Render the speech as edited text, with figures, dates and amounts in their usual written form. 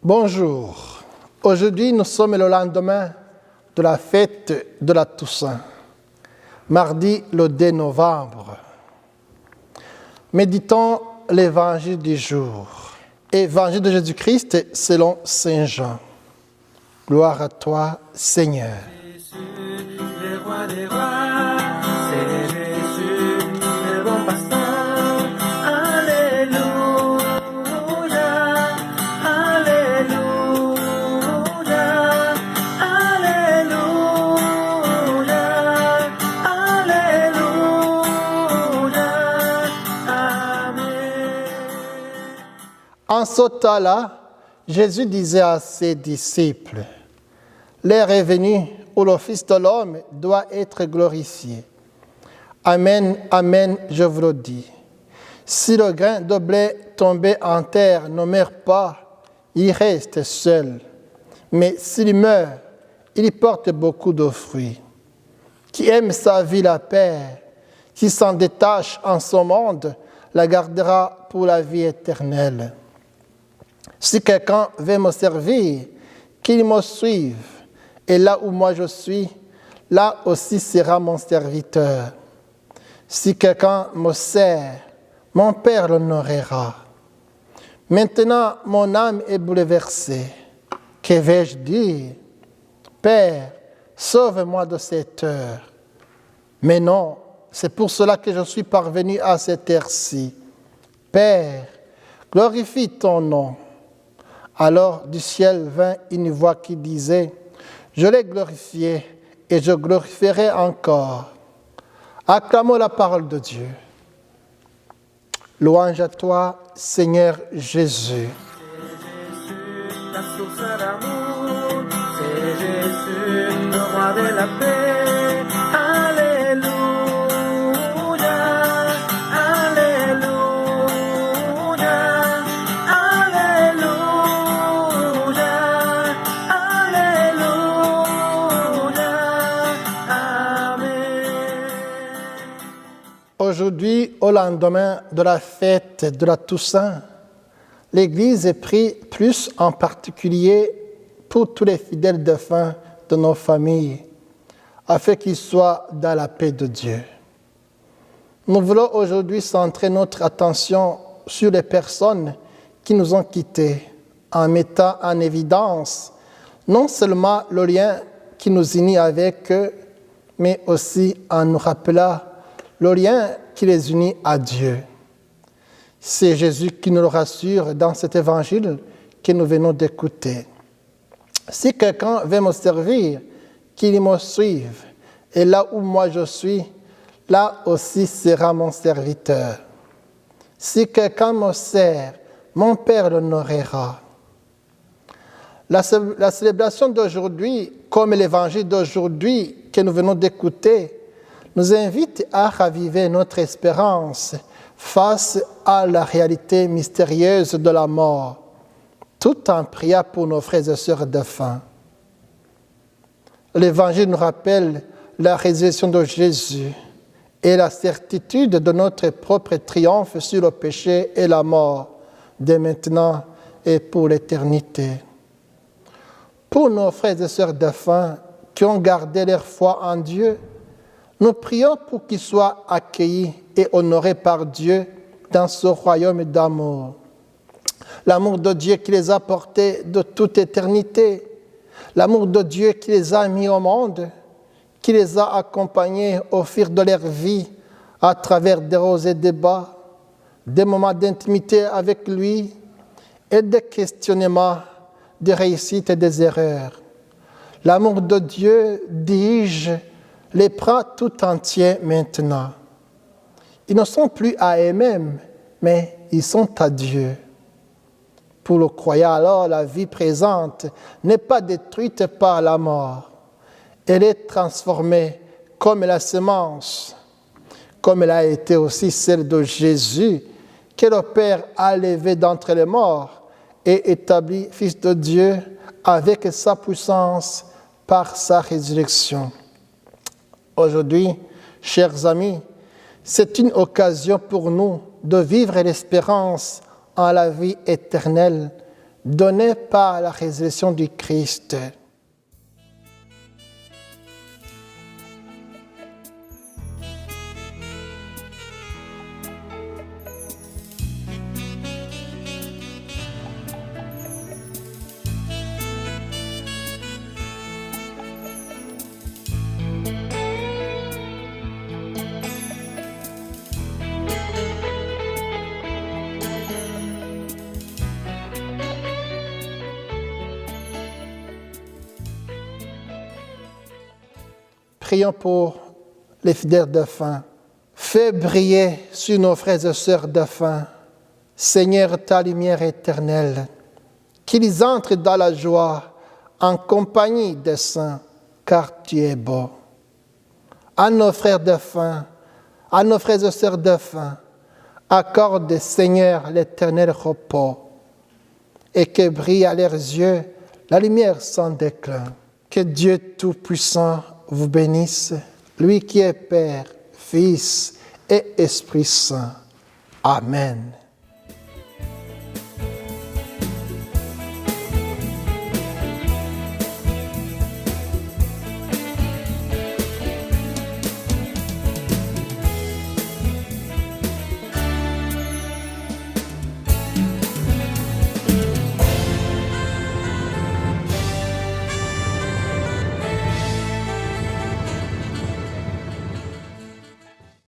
Bonjour. Aujourd'hui, nous sommes le lendemain de la fête de la Toussaint, mardi le 2 novembre. Méditons l'évangile du jour. Évangile de Jésus-Christ selon Saint Jean. Gloire à toi, Seigneur. Jésus, le roi des rois, c'est Jésus, le bon pasteur. Alléluia, Alléluia, Alléluia, Alléluia, Amen. En ce temps-là, Jésus disait à ses disciples, « L'heure est venue où le Fils de l'homme doit être glorifié. Amen, amen, je vous le dis. Si le grain de blé tombé en terre ne meurt pas, il reste seul. Mais s'il meurt, il porte beaucoup de fruits. Qui aime sa vie la perd, qui s'en détache en ce monde, la gardera pour la vie éternelle. Si quelqu'un veut me servir, qu'il me suive. Et là où moi je suis, là aussi sera mon serviteur. Si quelqu'un me sert, mon Père l'honorera. Maintenant, mon âme est bouleversée. Que vais-je dire? Père, sauve-moi de cette heure. Mais non, c'est pour cela que je suis parvenu à cette heure-ci. Père, glorifie ton nom. Alors du ciel vint une voix qui disait, « Je l'ai glorifié et je glorifierai encore. » Acclamons la parole de Dieu. Louange à toi, Seigneur Jésus. C'est Jésus, la source d'amour. C'est Jésus, le roi de la paix. Alléluia, Alléluia, Alléluia, Alléluia, Amen. Aujourd'hui, au lendemain de la fête de la Toussaint, l'Église prie plus en particulier pour tous les fidèles défunts de nos familles, afin qu'ils soient dans la paix de Dieu. Nous voulons aujourd'hui centrer notre attention sur les personnes qui nous ont quittés, en mettant en évidence non seulement le lien qui nous unit avec eux, mais aussi en nous rappelant le lien qui les unit à Dieu. C'est Jésus qui nous le rassure dans cet évangile que nous venons d'écouter. Si quelqu'un veut me servir, qu'il me suive, et là où moi je suis, là aussi sera mon serviteur. Si quelqu'un me sert, mon Père l'honorera. La célébration d'aujourd'hui, comme l'évangile d'aujourd'hui que nous venons d'écouter, nous invite à raviver notre espérance face à la réalité mystérieuse de la mort, tout en priant pour nos frères et sœurs défunts. L'Évangile nous rappelle la résurrection de Jésus et la certitude de notre propre triomphe sur le péché et la mort, dès maintenant et pour l'éternité. Pour nos frères et sœurs défunts qui ont gardé leur foi en Dieu, nous prions pour qu'ils soient accueillis et honorés par Dieu dans ce royaume d'amour. L'amour de Dieu qui les a portés de toute éternité, l'amour de Dieu qui les a mis au monde, qui les a accompagnés au fil de leur vie à travers des hauts et des bas, des moments d'intimité avec lui et des questionnements, des réussites et des erreurs. L'amour de Dieu, dis-je, les prend tout entiers maintenant. Ils ne sont plus à eux-mêmes, mais ils sont à Dieu. Pour le croyant, alors, la vie présente n'est pas détruite par la mort. Elle est transformée comme la semence, comme elle a été aussi celle de Jésus, que le Père a levé d'entre les morts et établi Fils de Dieu avec sa puissance par sa résurrection. Aujourd'hui, chers amis, c'est une occasion pour nous de vivre l'espérance en la vie éternelle donnée par la résurrection du Christ. Prions pour les fidèles défunts. Fais briller sur nos frères et sœurs défunts, Seigneur, ta lumière éternelle, qu'ils entrent dans la joie en compagnie des saints, car tu es beau. À nos frères défunts, à nos frères et sœurs défunts, accorde, Seigneur, l'éternel repos, et que brille à leurs yeux la lumière sans déclin. Que Dieu Tout-Puissant vous bénisse, lui qui est Père, Fils et Esprit Saint. Amen.